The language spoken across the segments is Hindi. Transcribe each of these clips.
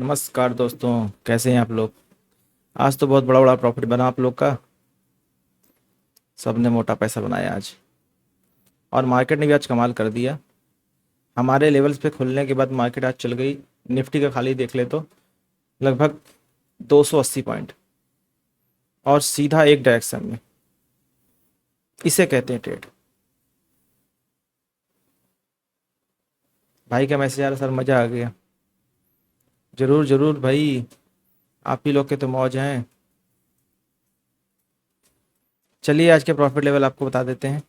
नमस्कार दोस्तों। कैसे हैं आप लोग। आज तो बहुत बड़ा बड़ा प्रॉफिट बना आप लोग का। सबने मोटा पैसा बनाया आज। और मार्केट ने भी आज कमाल कर दिया। हमारे लेवल्स पे खुलने के बाद मार्केट आज चल गई। निफ्टी का खाली देख ले तो लगभग 280 पॉइंट और सीधा एक डायरेक्शन में। इसे कहते हैं ट्रेड। भाई का मैसेज आ रहा, सर मज़ा आ गया। ज़रूर ज़रूर भाई, आप ही लोग के तो मौज हैं। चलिए आज के प्रॉफिट लेवल आपको बता देते हैं।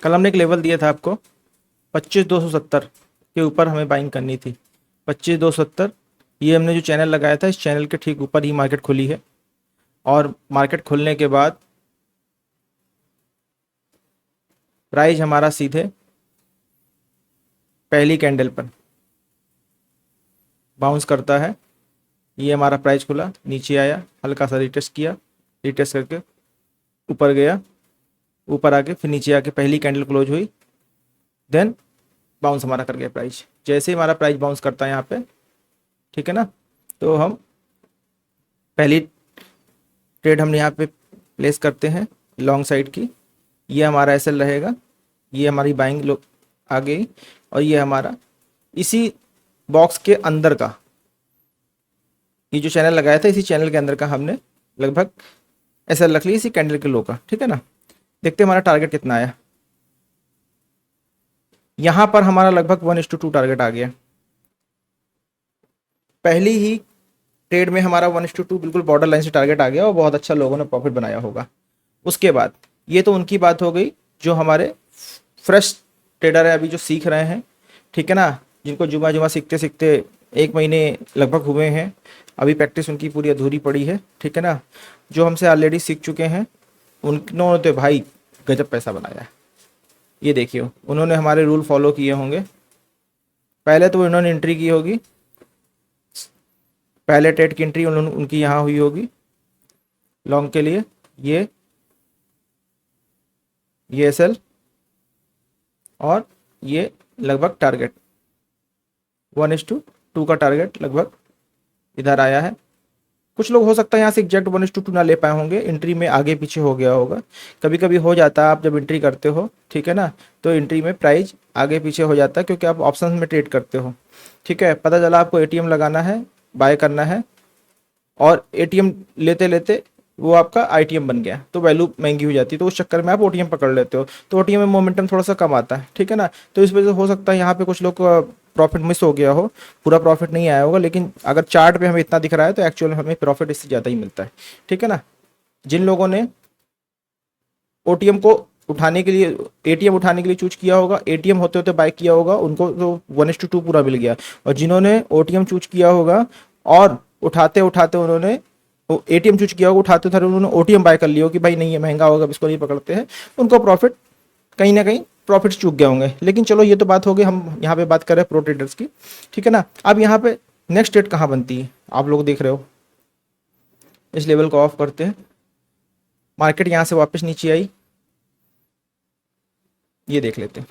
कल हमने एक लेवल दिया था आपको, 25,270 के ऊपर हमें बाइंग करनी थी। 25,270, ये हमने जो चैनल लगाया था इस चैनल के ठीक ऊपर ही मार्केट खुली है। और मार्केट खुलने के बाद प्राइस हमारा सीधे पहली कैंडल पर बाउंस करता है। ये हमारा प्राइस खुला, नीचे आया, हल्का सा रिटेस्ट किया, रिटेस्ट करके ऊपर गया, ऊपर आके फिर नीचे आके पहली कैंडल क्लोज हुई, देन बाउंस हमारा कर गया प्राइस। जैसे ही हमारा प्राइस बाउंस करता है यहाँ पे, ठीक है ना, तो हम पहली ट्रेड हम यहाँ पे प्लेस करते हैं लॉन्ग साइड की। ये हमारा एसएल रहेगा, ये हमारी बाइंग लो आ गई। और ये हमारा इसी बॉक्स के अंदर का, ये जो चैनल लगाया था इसी चैनल के अंदर का हमने लगभग एसएल रख ली इसी कैंडल के लो का। ठीक है ना, देखते हैं हमारा टारगेट कितना आया। यहाँ पर हमारा लगभग 1:2 टारगेट आ गया। पहली ही ट्रेड में हमारा 1:2 बिल्कुल बॉर्डर लाइन से टारगेट आ गया और बहुत अच्छा लोगों ने प्रॉफिट बनाया होगा। उसके बाद ये तो उनकी बात हो गई जो हमारे फ्रेश ट्रेडर है, अभी जो सीख रहे हैं। ठीक है ना, जिनको जुमा जुमा सीखते सीखते 1 महीने लगभग हुए हैं, अभी प्रैक्टिस उनकी पूरी अधूरी पड़ी है। ठीक है ना, जो हमसे ऑलरेडी सीख चुके हैं उन्होंने तो भाई गजब पैसा बनाया है। ये देखिए, उन्होंने हमारे रूल फॉलो किए होंगे। पहले तो इन्होंने एंट्री की होगी, पहले ट्रेड की एंट्री उन्होंने उनकी यहाँ हुई होगी लॉन्ग के लिए। ये एसएल और ये लगभग टारगेट 1:2 का टारगेट लगभग इधर आया है। कुछ लोग हो सकता है यहाँ से एग्जैक्ट 1:2 ना ले पाए होंगे, एंट्री में आगे पीछे हो गया होगा। कभी कभी हो जाता है, आप जब एंट्री करते हो, ठीक है ना, तो एंट्री में प्राइस आगे पीछे हो जाता है क्योंकि आप ऑप्शंस में ट्रेड करते हो। ठीक है, पता चला आपको एटीएम लगाना है, बाय करना है, और एटीएम लेते लेते वो आपका आईटीएम बन गया तो वैल्यू महंगी हो जाती है, तो उस चक्कर में आप ओटीएम पकड़ लेते हो, तो ओटीएम में मोमेंटम थोड़ा सा कम आता है। ठीक है ना, तो इस वजह से हो सकता है यहाँ पे कुछ लोग का प्रॉफिट मिस हो गया हो, पूरा प्रॉफिट नहीं आया होगा। लेकिन अगर चार्ट पे हमें इतना दिख रहा है तो एक्चुअल में हमें प्रॉफिट इससे ज़्यादा ही मिलता है। ठीक है ना, जिन लोगों ने ओटीएम को उठाने के लिए, एटीएम उठाने के लिए चूज किया होगा, एटीएम होते होते बाय किया होगा, उनको तो 1:2 पूरा मिल गया। और जिन्होंने ओटीएम चूज किया होगा और उठाते उठाते उन्होंने एटीएम चूज किया होगा, उठाते उठाते उन्होंने ओटीएम बाय कर लिया हो कि भाई नहीं ये महंगा होगा, इसको नहीं पकड़ते हैं, उनको प्रॉफिट कहीं ना कहीं प्रॉफिट चूक गए होंगे। लेकिन चलो ये तो बात हो गई, हम यहाँ पे बात कर रहे हैं प्रो ट्रेडर्स की। ठीक है ना, अब यहाँ पे नेक्स्ट ट्रेड कहाँ बनती है आप लोग देख रहे हो। इस लेवल को ऑफ करते हैं, मार्केट यहाँ से वापस नीचे आई, ये देख लेते हैं।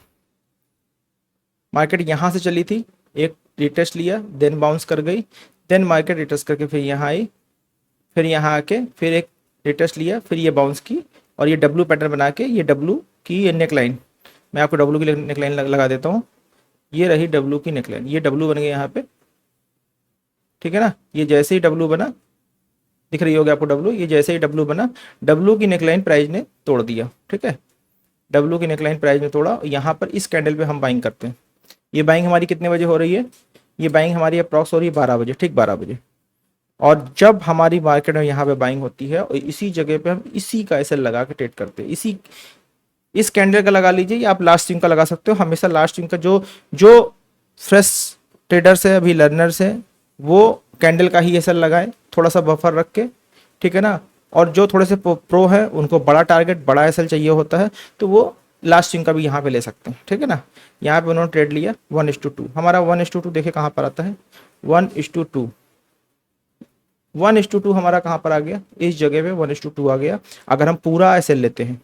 मार्केट यहाँ से चली थी, एक रिटेस्ट लिया, देन बाउंस कर गई, देन मार्केट रिटेस्ट करके फिर यहाँ आई, फिर यहाँ आके फिर एक रिटेस्ट लिया, फिर ये बाउंस की, और ये डब्लू पैटर्न बना के, ये डब्लू की ये नेक लाइन, मैं आपको डब्लू की नेक लाइन लगा देता हूँ। ये रही डब्लू की नेक लाइन, ये डब्लू बन गया यहाँ पे। ठीक है ना, ये जैसे ही डब्लू बना, दिख रही होगी आपको डब्लू, ये जैसे ही डब्लू बना, डब्लू की नेक लाइन प्राइस ने तोड़ दिया। ठीक है, डब्लू की नेकलाइन प्राइस में तोड़ा, यहाँ पर इस कैंडल पे हम बाइंग करते हैं। ये बाइंग हमारी कितने बजे हो रही है, ये बाइंग हमारी अप्रॉक्स हो रही है 12 बजे, ठीक 12 बजे। और जब हमारी मार्केट में यहाँ पे बाइंग होती है और इसी जगह पे हम इसी का ऐसे लगा के ट्रेड करते हैं, इसी इस कैंडल का लगा लीजिए या आप लास्ट स्विंग का लगा सकते हो। हमेशा लास्ट स्विंग का जो जो फ्रेश ट्रेडर्स है, अभी लर्नर्स है, वो कैंडल का ही ऐसा लगाए, थोड़ा सा बफर रख के। ठीक है ना, और जो थोड़े से प्रो है उनको बड़ा टारगेट, बड़ा एसएल चाहिए होता है, तो वो लास्ट स्विंग का भी यहाँ पे ले सकते हैं। ठीक है ना, यहाँ पे उन्होंने ट्रेड लिया 1:2, हमारा 1:2 देखे कहाँ पर आता है, 1:2, 1:2 हमारा कहाँ पर आ गया, इस जगह पे 1:2 आ गया। अगर हम पूरा एसएल लेते हैं,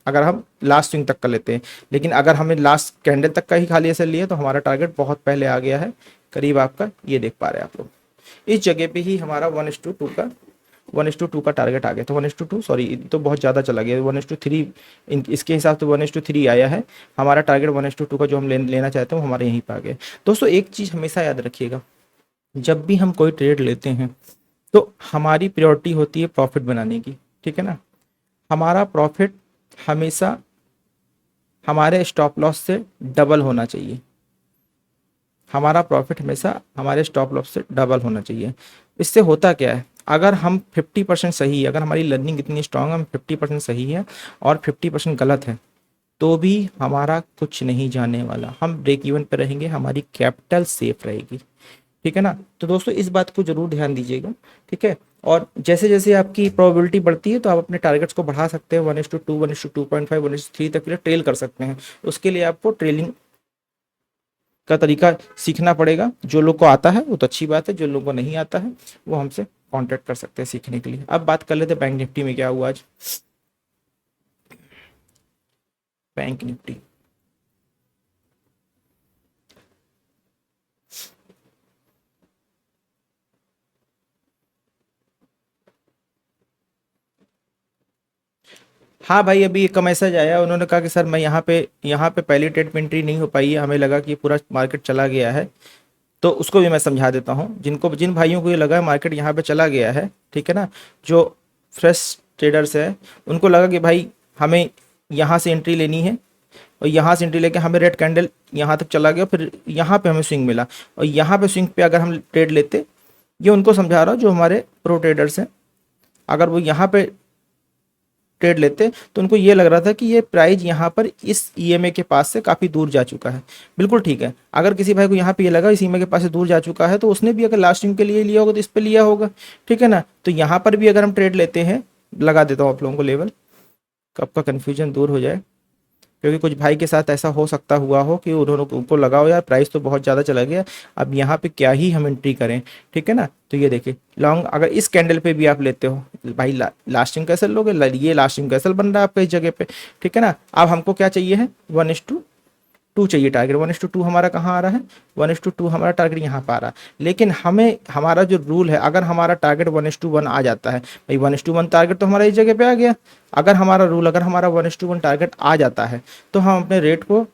अगर हम लास्ट स्विंग तक का लेते हैं। लेकिन अगर हमें लास्ट कैंडल तक का ही खाली ऐसे लिए तो हमारा टारगेट बहुत पहले आ गया है, करीब आपका ये देख पा रहे हैं आप लोग, इस जगह पे ही हमारा 1:2 का टारगेट आ गया। तो 1:2 सॉरी तो बहुत ज़्यादा चला गया, 1:3 इसके हिसाब से 1:3 आया है। हमारा टारगेट 1:2 का जो हम लेना चाहते हैं वो हमारे यहीं पर आ गया। दोस्तों एक चीज़ हमेशा याद रखिएगा, जब भी हम कोई ट्रेड लेते हैं तो हमारी प्रायोरिटी होती है प्रॉफिट बनाने की, ठीक है ना। हमारा प्रॉफिट हमेशा हमारे स्टॉप लॉस से डबल होना चाहिए, हमारा प्रॉफिट हमेशा हमारे स्टॉप लॉस से डबल होना चाहिए। इससे होता क्या है, अगर हम 50% सही है, अगर हमारी लर्निंग इतनी स्ट्रांग हम 50% सही है और 50% गलत है, तो भी हमारा कुछ नहीं जाने वाला, हम ब्रेक इवन पे रहेंगे, हमारी कैपिटल सेफ रहेगी, ठीक है ना। तो दोस्तों इस बात को जरूर ध्यान दीजिएगा, ठीक है। और जैसे जैसे आपकी प्रोबेबिलिटी बढ़ती है तो आप अपने टारगेट्स को बढ़ा सकते हैं, 1:2, 1:2.5, 1:3 तक के लिए ट्रेल कर सकते हैं। उसके लिए आपको ट्रेलिंग का तरीका सीखना पड़ेगा। जो लोग को आता है वो तो अच्छी बात है, जो लोगों को नहीं आता है वो हमसे कांटेक्ट कर सकते हैं सीखने के लिए। अब बात कर लेते हैं बैंक निफ्टी में क्या हुआ आज। बैंक निफ्टी हाँ भाई, अभी एक मैसेज आया, उन्होंने कहा कि सर मैं यहाँ पे पहली ट्रेड में एंट्री नहीं हो पाई है, हमें लगा कि पूरा मार्केट चला गया है। तो उसको भी मैं समझा देता हूँ, जिन भाइयों को ये लगा है मार्केट यहाँ पे चला गया है, ठीक है ना, जो फ्रेश ट्रेडर्स है उनको लगा कि भाई हमें यहाँ से एंट्री लेनी है, और यहाँ से एंट्री लेके हमें रेड कैंडल यहाँ तक चला गया, फिर यहाँ पे हमें स्विंग मिला, और यहाँ पे स्विंग पे अगर हम ट्रेड लेते, ये उनको समझा रहा हूँ जो हमारे प्रो ट्रेडर्स हैं, अगर वो यहाँ पे ट्रेड लेते तो उनको ये लग रहा था कि ये प्राइस यहाँ पर इस ईएमए के पास से काफ़ी दूर जा चुका है। बिल्कुल ठीक है, अगर किसी भाई को यहाँ पे ये लगा इस ईएमए के पास से दूर जा चुका है तो उसने भी अगर लास्ट टाइम के लिए लिया होगा तो इस पे लिया होगा, ठीक है ना। तो यहाँ पर भी अगर हम ट्रेड लेते हैं, लगा देता हूँ आप लोगों को लेवल, कब का कन्फ्यूजन दूर हो जाए, क्योंकि कुछ भाई के साथ ऐसा हो सकता हुआ हो कि उन्होंने उनको लगा हो यार प्राइस तो बहुत ज़्यादा चला गया, अब यहाँ पे क्या ही हम एंट्री करें, ठीक है ना। तो ये देखिए लॉन्ग अगर इस कैंडल पे भी आप लेते हो भाई, लास्टिंग कैसल लोगे, ये लास्टिंग कैसल बन रहा है आपका इस जगह पे, ठीक है ना। अब हमको क्या चाहिए है, 1:2 चाहिए टारगेट, 1:2 हमारा कहाँ आ रहा है, 1:2 हमारा टारगेट यहाँ पर आ रहा है। लेकिन हमें हमारा जो रूल है, अगर हमारा टारगेट 1:1 आ जाता है, भाई 1:1 टारगेट तो हमारा इस जगह पे आ गया, अगर हमारा रूल, अगर हमारा 1:1 टारगेट आ जाता है तो हम अपने रेट को,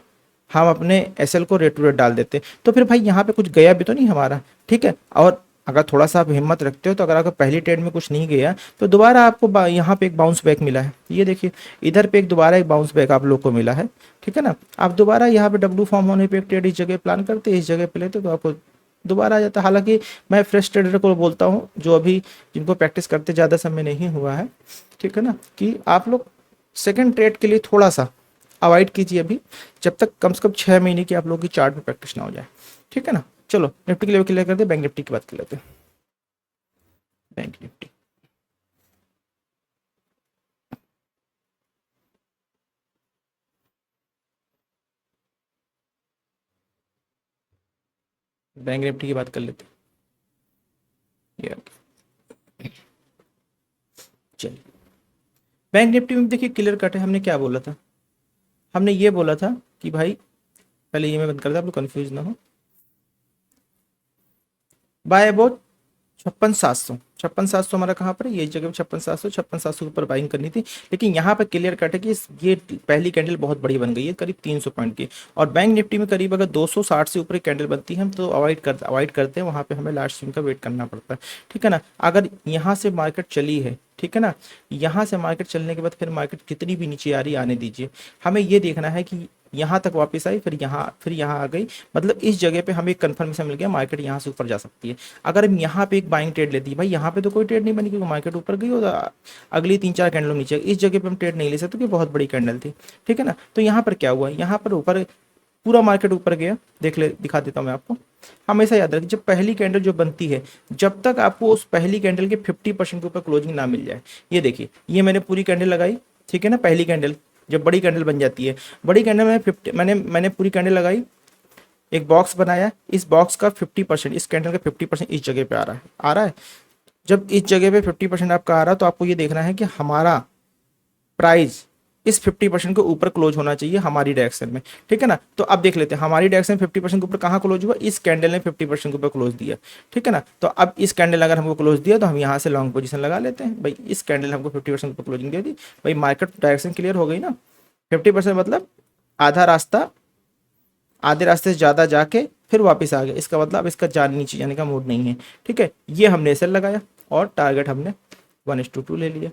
हम अपने एसएल को रेट टू रेट डाल देते, तो फिर भाई यहाँ पे कुछ गया भी तो नहीं हमारा, ठीक है। और अगर थोड़ा सा आप हिम्मत रखते हो तो अगर आपको पहली ट्रेड में कुछ नहीं गया तो दोबारा आपको यहाँ पे एक बाउंस बैक मिला है, ये देखिए इधर पे एक दोबारा एक बाउंस बैक आप लोग को मिला है, ठीक है ना। आप दोबारा यहाँ पे डब्ल्यू फॉर्म होने पे एक ट्रेड इस जगह प्लान करते, इस जगह पे लेते तो आपको दोबारा आ जाता। हालांकि मैं फ्रेश ट्रेडर को बोलता हूँ जो अभी जिनको प्रैक्टिस करते ज़्यादा समय नहीं हुआ है, ठीक है ना, कि आप लोग सेकेंड ट्रेड के लिए थोड़ा सा अवॉइड कीजिए अभी, जब तक कम से कम 6 महीने की आप लोगों की चार्ट में प्रैक्टिस ना हो जाए, ठीक है ना। चलो निफ्टी के लेवल क्लियर करते हैं, बैंक निफ्टी की बात कर लेते हैं। बैंक निफ्टी बैंक निफ्टी की बात कर लेते हैं ये, चलिए बैंक निफ्टी में देखिए क्लियर कट है। हमने क्या बोला था, हमने ये बोला था कि भाई पहले ये मैं बंद कर दे, आप लोग कन्फ्यूज ना हो, बाय अबाउट 56,700 हमारा कहाँ पर है, ये जगह 56,700 के ऊपर बाइंग करनी थी। लेकिन यहाँ पर क्लियर कट है कि ये पहली कैंडल बहुत बड़ी बन गई है, करीब 300 पॉइंट की। और बैंक निफ्टी में करीब अगर 260 से ऊपर कैंडल बनती है हम तो अवॉइड करते हैं, वहाँ पे हमें लास्ट स्विंग का वेट करना पड़ता है, ठीक है ना। अगर यहाँ से मार्केट चली है, ठीक है ना, यहाँ से मार्केट चलने के बाद फिर मार्केट कितनी भी नीचे आ रही आने दीजिए, हमें ये देखना है कि यहाँ तक वापस आई, फिर यहाँ आ गई, मतलब इस जगह पे हमें एक कंफर्मेशन मिल गया मार्केट यहाँ से ऊपर जा सकती है। अगर हम यहाँ पे एक बाइंग ट्रेड लेती है, भाई यहाँ पे तो कोई ट्रेड नहीं बनी क्योंकि मार्केट ऊपर गई और अगली 3-4 कैंडल नीचे, इस जगह पे हम ट्रेड नहीं ले सकते क्योंकि बहुत बड़ी कैंडल थी, ठीक है ना। तो यहाँ पर क्या हुआ, यहाँ पर ऊपर पूरा मार्केट ऊपर गया, दिखा देता हूँ मैं आपको। हमेशा याद रखिए जब पहली कैंडल जो बनती है, जब तक आपको उस पहली कैंडल के 50% के ऊपर क्लोजिंग ना मिल जाए, ये देखिए ये मैंने पूरी कैंडल लगाई, ठीक है ना, पहली कैंडल जब बड़ी कैंडल बन जाती है, बड़ी कैंडल में 50 मैंने पूरी कैंडल लगाई, एक बॉक्स बनाया, इस बॉक्स का 50%, इस कैंडल का 50% इस जगह पे आ रहा है। जब इस जगह पे 50% आपका आ रहा है तो आपको ये देखना है कि हमारा प्राइस इस 50% के ऊपर क्लोज होना चाहिए हमारी डायरेक्शन में, ठीक है ना। तो अब देख लेते हैं हमारी डायरेक्शन 50% के ऊपर कहाँ क्लोज हुआ, इस कैंडल ने 50% के ऊपर क्लोज दिया, ठीक है ना। तो अब इस कैंडल अगर हमको क्लोज दिया तो हम यहाँ से लॉन्ग पोजीशन लगा लेते हैं भाई, इस कैंडल हमको 50% के ऊपर क्लोजिंग दे दी भाई, मार्केट डायरेक्शन क्लियर हो गई ना। 50% मतलब आधा रास्ता, आधे रास्ते से ज़्यादा जाके फिर वापस आ गया, इसका मतलब अब इसका जान नीचे जाने का मूड नहीं है, ठीक है। ये हमने सेल लगाया और टारगेट हमने 1:2 ले लिया।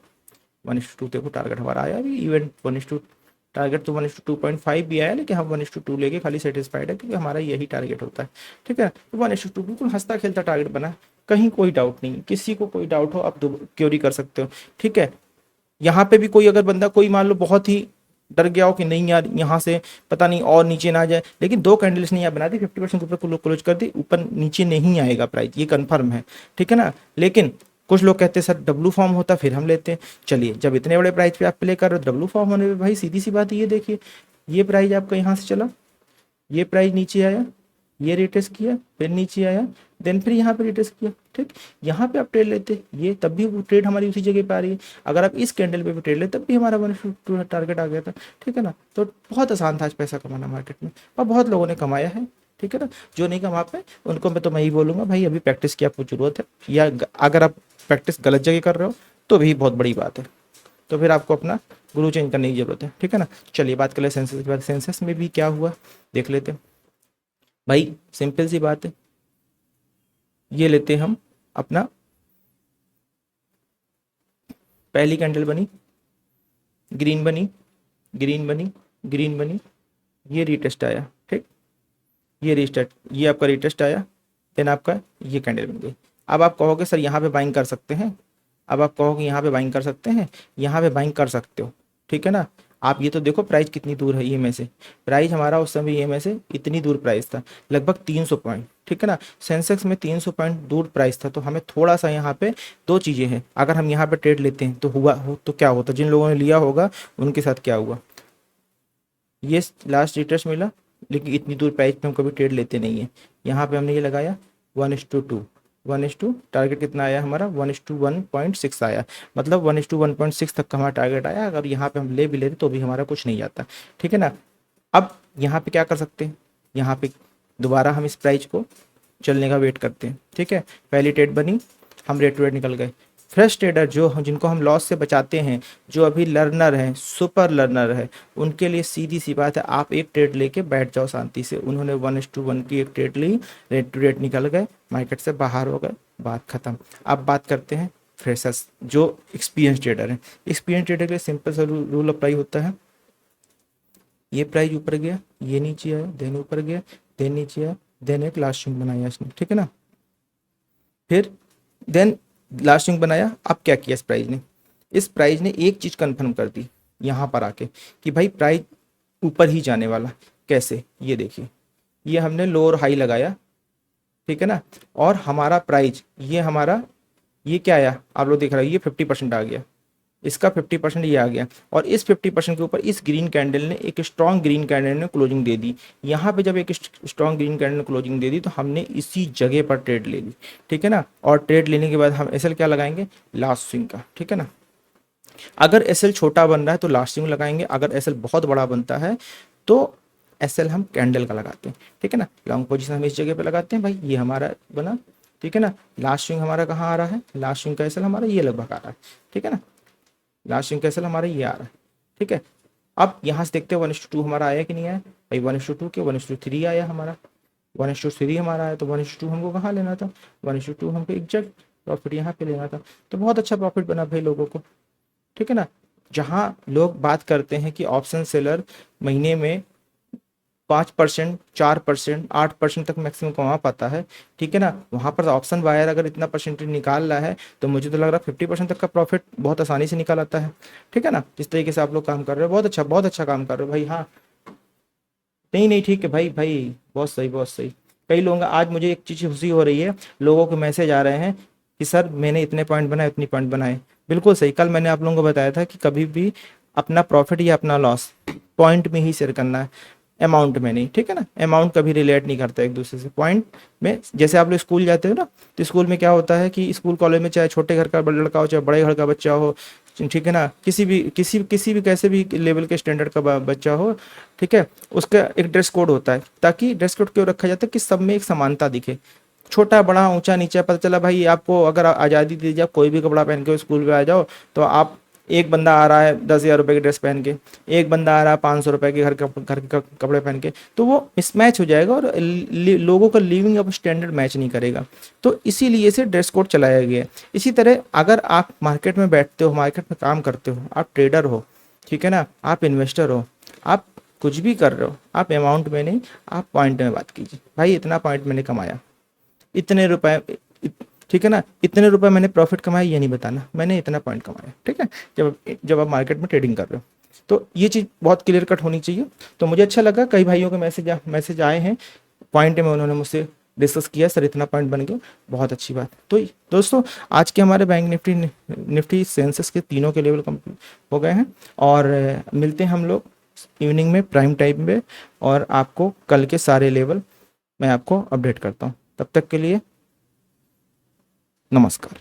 1:2 देखो टारगेट हमारा आया अभी, इवेंट 1:2 टारगेट तो 1:2.5 भी आया, लेकिन हम 1:2 लेके खाली सेटिस्फाइड है क्योंकि हमारा यही टारगेट होता है, ठीक है। तो 1:2 बिल्कुल हंसता खेलता टारगेट बना, कहीं कोई डाउट नहीं, किसी को कोई डाउट हो आप क्योरी कर सकते हो, ठीक है। यहाँ पे भी कोई अगर बंदा कोई मान लो बहुत ही डर गया हो कि नहीं यार यहाँ से पता नहीं और नीचे ना जाए, लेकिन दो कैंडल्स ने यहाँ बना दी 50% ऊपर क्लोज कर दी, ऊपर नीचे नहीं आएगा प्राइस, ये कंफर्म है, ठीक है ना। लेकिन कुछ लोग कहते हैं सर डब्लू फॉर्म होता फिर हम लेते हैं, चलिए जब इतने बड़े प्राइस पे आप प्ले कर रहे हो डब्लू फॉर्म होने पे भाई सीधी सी बात ये देखिए, ये प्राइस आपका यहाँ से चला, ये प्राइस नीचे आया, ये रिटेस्ट किया, फिर नीचे आया, देन फिर यहाँ पे रिटेस्ट किया, ठीक। यहाँ पे आप ट्रेड लेते ये तब भी वो ट्रेड हमारी उसी जगह पे आ रही है, अगर आप इस कैंडल पे भी ट्रेड लेते तब भी हमारा 1:2 टारगेट आ गया था, ठीक है ना। तो बहुत आसान था आज पैसा कमाना मार्केट में, और बहुत लोगों ने कमाया है, ठीक है ना। जो नहीं कमा पाए उनको मैं तो मैं ही बोलूँगा भाई अभी प्रैक्टिस की आपको जरूरत है, या अगर आप प्रैक्टिस गलत जगह कर रहे हो तो भी बहुत बड़ी बात है, तो फिर आपको अपना गुरु चेंज करने की जरूरत है, ठीक है ना। चलिए बात कर ले सेंसेस के बाद, सेंसेस में भी क्या हुआ देख लेते हैं भाई, सिंपल सी बात है। ये लेते हैं हम अपना, पहली कैंडल बनी, ग्रीन बनी, ग्रीन बनी, ग्रीन बनी, ये रिटेस्ट आया, ठीक, ये रिटेस्ट, ये आपका रिटेस्ट आया, देन आपका ये कैंडल बन गई। अब आप कहोगे सर यहाँ पे बाइंग कर सकते हैं, अब आप कहोगे यहाँ पे बाइंग कर सकते हैं, यहाँ पे बाइंग कर सकते हो, ठीक है ना। आप ये तो देखो प्राइस कितनी दूर है, ये में से प्राइस हमारा उस समय ये में से इतनी दूर प्राइस था, लगभग 300 पॉइंट, ठीक है ना। सेंसेक्स में 300 पॉइंट दूर प्राइस था, तो हमें थोड़ा सा यहाँ पे दो चीज़ें हैं, अगर हम यहाँ पे ट्रेड लेते हैं तो तो क्या होता, जिन लोगों ने लिया होगा उनके साथ क्या हुआ, ये लास्ट रिटेस्ट मिला, लेकिन इतनी दूर प्राइस पे हम कभी ट्रेड लेते नहीं है। यहाँ पे हमने ये लगाया 1:2, 1:2 टारगेट कितना आया हमारा 1:1.6 आया, मतलब 1:1.6 तक का हमारा टारगेट आया, अगर यहाँ पे हम ले भी लेते तो भी हमारा कुछ नहीं आता, ठीक है ना। अब यहाँ पे क्या कर सकते हैं, यहाँ पे दोबारा हम इस प्राइस को चलने का वेट करते हैं, ठीक है। पहली ट्रेड बनी, हम रेट टू रेट निकल गए। फ्रेश ट्रेडर जो जिनको हम लॉस से बचाते हैं, जो अभी लर्नर हैं, सुपर लर्नर है, उनके लिए सीधी सी बात है, आप एक ट्रेड लेके बैठ जाओ शांति से। उन्होंने 1:1 की एक ट्रेड ली, रेट टू रेट निकल गए, मार्केट से बाहर हो गए, बात खत्म। अब बात करते हैं फ्रेशर्स जो एक्सपीरियंस ट्रेडर हैं। एक्सपीरियंस ट्रेडर के लिए सिंपल सा रूल अप्लाई होता है, ये प्राइस ऊपर गया, ये नीचे आया, देन ऊपर गया, देन नीचे आया, देन एक लास्ट स्विंग बनाया इसने, ठीक है ना। फिर देन लास्ट स्विंग बनाया, अब क्या किया इस प्राइस ने एक चीज़ कंफर्म कर दी यहाँ पर आके कि भाई प्राइस ऊपर ही जाने वाला, कैसे, ये देखिए, ये हमने लोअर हाई लगाया, ठीक है ना, और हमारा प्राइस ये हमारा ये क्या आया आप लोग देख रहे हो, ये 50% आ गया, इसका 50% ये आ गया, और इस 50% के ऊपर इस ग्रीन कैंडल ने एक स्ट्रॉन्ग ग्रीन कैंडल ने क्लोजिंग दे दी। यहाँ पे जब एक स्ट्रॉन्ग ग्रीन कैंडल ने क्लोजिंग दे दी तो हमने इसी जगह पर ट्रेड ले ली, ठीक है ना। और ट्रेड लेने के बाद हम एसएल क्या लगाएंगे, लास्ट स्विंग का, ठीक है ना। अगर एसएल छोटा बन रहा है तो लास्ट स्विंग लगाएंगे, अगर एसएल बहुत बड़ा बनता है तो एसएल हम कैंडल का लगाते हैं, ठीक है ना। लॉन्ग पोजीशन हम इस जगह पे लगाते हैं भाई, ये हमारा बना, ठीक है ना। लास्ट स्विंग हमारा कहाँ आ रहा है, लास्ट स्विंग का एसएल हमारा ये लगभग आ रहा है, ठीक है ना। लास्ट स्विंग कैसल हमारा ये आ रहा है, ठीक है। अब यहाँ से देखते हैं 1:2 हमारा आया कि नहीं आया भाई, 1:2 के 1:3 आया हमारा, 1:3 हमारा आया, तो 1:2 हमको कहाँ लेना था, 1:2 हमको एग्जैक्ट प्रॉफिट यहाँ पे लेना था, तो बहुत अच्छा प्रॉफिट बना भाई लोगों को, ठीक है ना। जहाँ लोग बात करते हैं कि ऑप्शन सेलर महीने में 5%, 4%, 8% तक मैक्सिमम कमा पाता है, ठीक है ना, वहाँ पर ऑप्शन बायर अगर इतना परसेंटेज निकाल रहा है तो मुझे तो लग रहा है 50% तक का प्रॉफिट बहुत आसानी से निकाल आता है, ठीक है ना। जिस तरीके से आप लोग काम कर रहे हो बहुत अच्छा काम कर रहे हो भाई, हाँ नहीं नहीं ठीक है भाई, भाई बहुत सही बहुत सही। कई लोग आज मुझे एक चीज़ खुशी हो रही है, लोगों के मैसेज आ रहे हैं कि सर मैंने इतने पॉइंट बनाए, इतनी पॉइंट बनाए, बिल्कुल सही। कल मैंने आप लोगों को बताया था कि कभी भी अपना प्रॉफिट या अपना लॉस पॉइंट में ही शेयर करना है, अमाउंट में नहीं, ठीक है ना। अमाउंट कभी रिलेट नहीं करता एक दूसरे से, पॉइंट में। जैसे आप लोग स्कूल जाते हो ना, तो स्कूल में क्या होता है कि स्कूल कॉलेज में चाहे छोटे घर का लड़का हो चाहे बड़े घर का बच्चा हो, ठीक है ना, किसी भी कैसे भी लेवल के स्टैंडर्ड का बच्चा हो, ठीक है, उसका एक ड्रेस कोड होता है, ताकि ड्रेस कोड क्यों रखा जाता है कि सब में एक समानता दिखे, छोटा बड़ा ऊंचा नीचा पता चला भाई, आपको अगर आज़ादी दी जाए, कोई भी कपड़ा पहन के स्कूल में आ जाओ, तो आप, एक बंदा आ रहा है 10,000 रुपये की ड्रेस पहन के, एक बंदा आ रहा है 500 रुपये के घर के कपड़े पहन के, तो वो मिसमैच हो जाएगा और लोगों का लिविंग ऑफ स्टैंडर्ड मैच नहीं करेगा। तो इसीलिए से ड्रेस कोड चलाया गया है। इसी तरह अगर आप मार्केट में बैठते हो, मार्केट में काम करते हो, आप ट्रेडर हो, ठीक है ना, आप इन्वेस्टर हो, आप कुछ भी कर रहे हो, आप अमाउंट में नहीं, आप पॉइंट में बात कीजिए, भाई इतना पॉइंट मैंने कमाया, इतने रुपए, ठीक है ना, इतने रुपए मैंने प्रॉफिट कमाया, ये नहीं बताना मैंने इतना पॉइंट कमाया, ठीक है, जब आप मार्केट में ट्रेडिंग कर रहे हो। तो ये चीज़ बहुत क्लियर कट होनी चाहिए। तो मुझे अच्छा लगा, कई भाइयों के मैसेज आए हैं, पॉइंट में उन्होंने मुझसे डिस्कस किया, सर इतना पॉइंट बन गया, बहुत अच्छी बात। तो दोस्तों आज के हमारे बैंक निफ्टी सेंसेक्स के तीनों के लेवल कंप्लीट हो गए हैं, और मिलते हैं हम लोग इवनिंग में प्राइम टाइम में, और आपको कल के सारे लेवल मैं आपको अपडेट करता हूँ। तब तक के लिए नमस्कार।